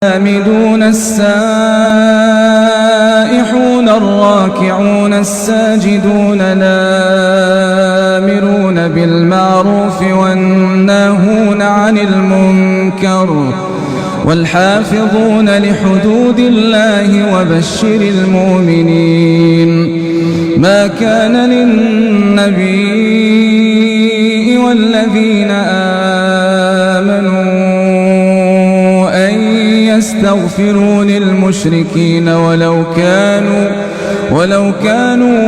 الحامدون السائحون الراكعون الساجدون الآمرون بالمعروف والناهون عن المنكر والحافظون لحدود الله وبشر المؤمنين. ما كان للنبي والذين آمنوا يستغفروا للمشركين ولو كانوا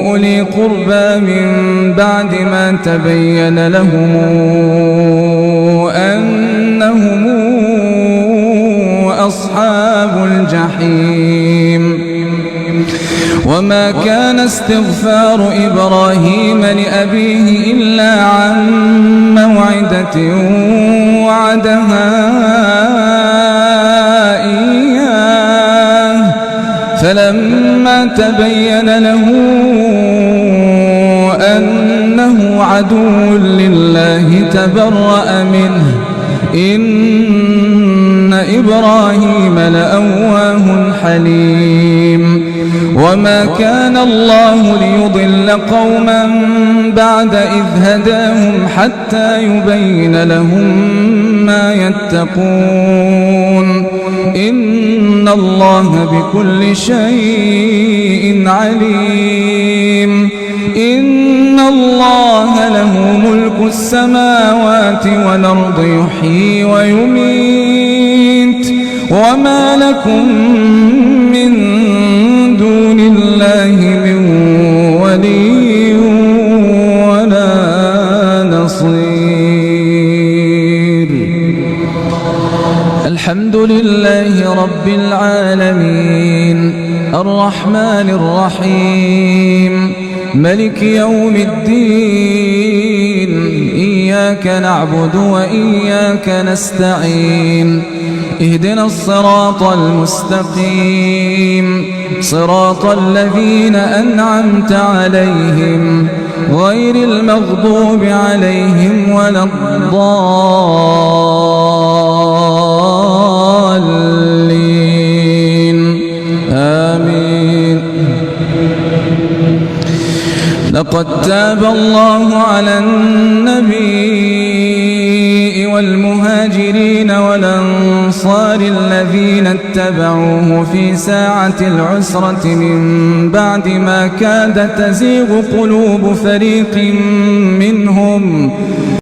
أولي قربى من بعد ما تبين لهم أنهم أصحاب الجحيم. وما كان استغفار إبراهيم لأبيه إلا عن موعدة وعدها إياه فلما تبين له أنه عدو لله تبرأ منه إن إبراهيم لأواه حليم. وما كان الله ليضل قوما بعد إذ هداهم حتى يبين لهم ما يتقون إن الله بكل شيء عليم. إن الله له ملك السماوات والأرض يحيي ويميت وما لكم من دون الله من ولي ولا نصير. الحمد لله رب العالمين الرحمن الرحيم ملك يوم الدين. إياك نعبد وإياك نستعين. اهدنا الصراط المستقيم صراط الذين أنعمت عليهم غير المغضوب عليهم ولا الضالين آمين. لقد تاب الله على النبي والمهاجرين والأنصار الذين اتبعوه في ساعة العسرة من بعد ما كاد تزيغ قلوب فريق منهم